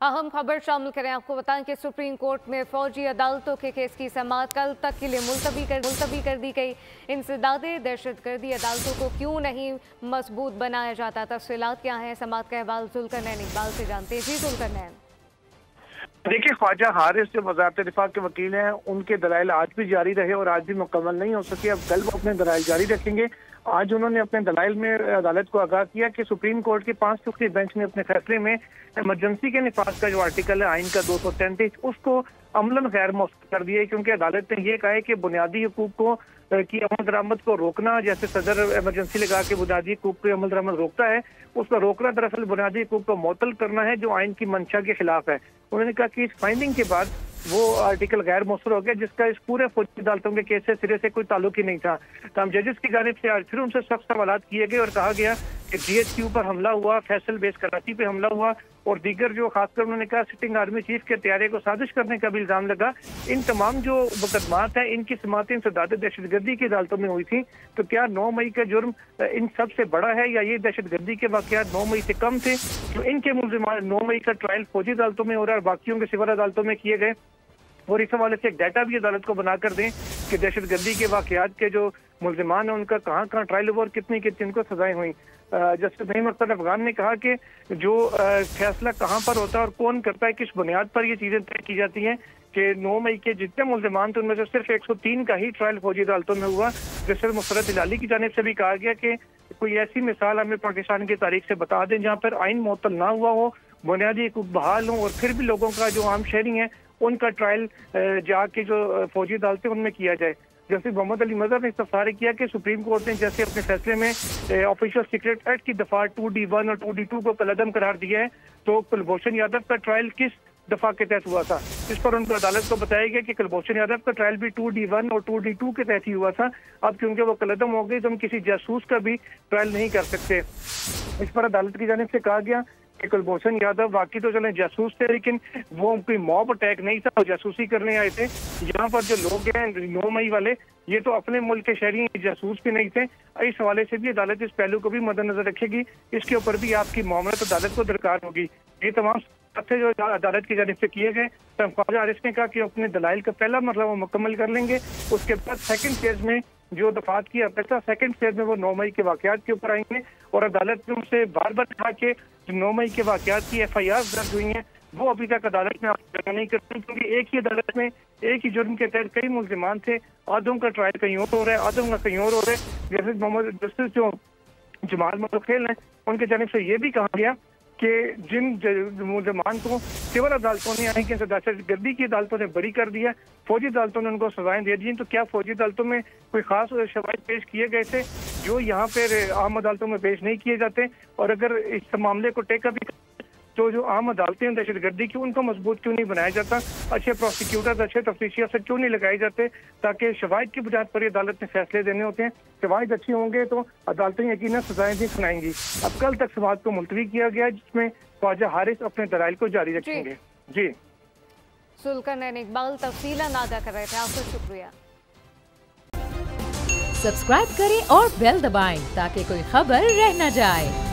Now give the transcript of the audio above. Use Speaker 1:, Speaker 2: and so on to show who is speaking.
Speaker 1: अहम खबर शामिल करें। आपको बताएं कि सुप्रीम कोर्ट में फौजी अदालतों के केस की समाअत कल तक के लिए मुलतवी कर दी गई। इंसदादे दहशतगर्दी अदालतों को क्यों नहीं मजबूत बनाया जाता, तफसीलात क्या है, समाअत का अहवाल जुल्करनैन इकबाल से जानते हैं। जी जुल्करनैन।
Speaker 2: देखिए, ख्वाजा हारिस जो वज़ारत दिफा के वकील हैं, उनके दलाइल आज भी जारी रहे और आज भी मुकम्मल नहीं हो सके। अब कल वो अपने दलाइल जारी रखेंगे। आज उन्होंने अपने दलाइल में अदालत को आगाह किया कि सुप्रीम कोर्ट के 5 फीसदी बेंच ने अपने फैसले में इमरजेंसी के निफाज का जो आर्टिकल है आइन का 233 उसको अमलन गैर मौसूल कर दिया है, क्योंकि अदालत ने यह कहा है कि बुनियादी हुकूक को की अमल दरामद को रोकना, जैसे सदर इमरजेंसी लगा के बुनियादी हुकूक को अमल दरामद रोकता है, उसका रोकना दरअसल बुनियादी हुकूक को मुअत्तल करना है जो आइन की मंशा के खिलाफ है। उन्होंने कहा कि इस फाइंडिंग के बाद वो आर्टिकल गैर मौसूल हो गया, जिसका इस पूरे फौजी अदालतों के केस से सिरे से कोई ताल्लुक ही नहीं था। तमाम जजेस की जानिब से आज फिर उनसे सख्त सवालात किए गए और कहा गया कि GHQ पर हमला हुआ, फैसल बेस कराची पे हमला हुआ और दीगर जो खासकर उन्होंने कहा सिटिंग आर्मी चीफ के तैयारी को साजिश करने का भी इल्जाम लगा। इन तमाम जो मुकदमात हैं इनकी समातें इंसदाद दहशतगर्दी की अदालतों में हुई थी, तो क्या 9 मई का जुर्म इन सब से बड़ा है या ये दहशतगर्दी के वाकयात 9 मई से कम थे? तो इनके मुल्जिमान 9 मई का ट्रायल फौजी अदालतों में हो रहा है और बाकियों के सिविल अदालतों में किए गए। और इस हवाले से एक डाटा भी अदालत को बनाकर दें कि दहशतगर्दी के वाकयात के जो मुल्जिमान हैं उनका कहाँ कहाँ ट्रायल हुआ और कितनी कितनी उनको सजाएं हुई। जस्टिस नईम अख्तर अफगान ने कहा कि जो फैसला कहाँ पर होता है और कौन करता है, किस बुनियाद पर ये चीजें तय की जाती हैं कि 9 मई के जितने मुल्जिमान थे उनमें से सिर्फ 103 का ही ट्रायल फौजी अदालतों में हुआ। जस्टिस मुसरत इलाली की जानिब से भी कहा गया कि कोई ऐसी मिसाल हमें पाकिस्तान की तारीख से बता दें जहाँ पर आइन मुअत्तल ना हुआ हो, बुनियादी हुकूक बहाल हों और फिर भी लोगों का जो आम शहरी है उनका ट्रायल जाके जो फौजी अदालतें उनमें किया जाए। जस्टिस मोहम्मद अली मजहर ने इस्तफसार किया कि सुप्रीम कोर्ट ने जैसे अपने फैसले में ऑफिशियल सीक्रेट एक्ट की दफा 2D1 और 2D2 को कलअदम करार दिया है, तो कुलभूषण यादव का ट्रायल किस दफा के तहत हुआ था? इस पर उनको अदालत को बताया गया कि कुलभूषण यादव का ट्रायल भी 2D1 और 2D2 के तहत ही हुआ था। अब क्योंकि वो कलअदम हो गई तो हम किसी जासूस का भी ट्रायल नहीं कर सकते। इस पर अदालत की जानिब से कहा गया कि कुलभूषण यादव वाकई तो चले जासूस थे, लेकिन वो कोई मॉब अटैक नहीं था, वो जासूसी करने आए थे। यहाँ पर जो लोग हैं 9 मई वाले, ये तो अपने मुल्क के शहरी जासूस भी नहीं थे। इस हवाले से भी अदालत इस पहलू को भी मद्देनजर रखेगी, इसके ऊपर भी आपकी मामलत अदालत को दरकार होगी। ये तमाम तथ्य जो अदालत की जानिब से किए गए, तो ख्वाजा हारिस ने कहा कि अपने दलाइल का पहला मरला वो मुकम्मल कर लेंगे, उसके बाद सेकंड फेज में जो दफात की अपना सेकंड फेज में वो 9 मई के वाकयात के ऊपर आएंगे। और अदालत ने उनसे बार बार कहा कि 9 मई के वाकयात की FIR दर्ज हुई हैं वो अभी तक अदालत में जमा नहीं करती, क्योंकि एक ही अदालत में एक ही जुर्म के तहत कई मुल्जिमान थे। आधों का ट्रायल कहीं और हो रहा है, आधों का कहीं और हो रहा है। जैसे जस्टिस जो जमाल मुतखेल हैं उनके जानिब से ये भी कहा गया कि जिन मुल्जिमान को सिविल अदालतों ने यानी कि दहशतगर्दी की अदालतों ने बरी कर दिया, फौजी अदालतों ने उनको सजाएं दे दी, तो क्या फौजी अदालतों में कोई खास शवाहिद पेश किए गए थे जो यहाँ पर आम अदालतों में पेश नहीं किए जाते? और अगर इस मामले को टेकअप तो जो आम अदालतें हैं दहशतगर्दी की उनको मजबूत क्यों नहीं बनाया जाता? अच्छे प्रोसिक्यूटर्स, अच्छे तफ्तीशी अफसर क्यों नहीं लगाए जाते ताकि शवाहिद की बुनियाद पर अदालत में फैसले देने होते हैं? शवाहिद अच्छे होंगे तो अदालतें यकीनन सजाएं भी सुनाएंगी। अब कल तक समाअत को मुलतवी किया गया जिसमें ख्वाजा हारिस अपने दलाइल को जारी रखेंगे। जी
Speaker 1: जुल्करनैन इकबाल तफसीलन अदा कर रहे थे, आपका शुक्रिया।
Speaker 3: सब्सक्राइब करें और बेल दबाएं ताकि कोई खबर रह न जाए।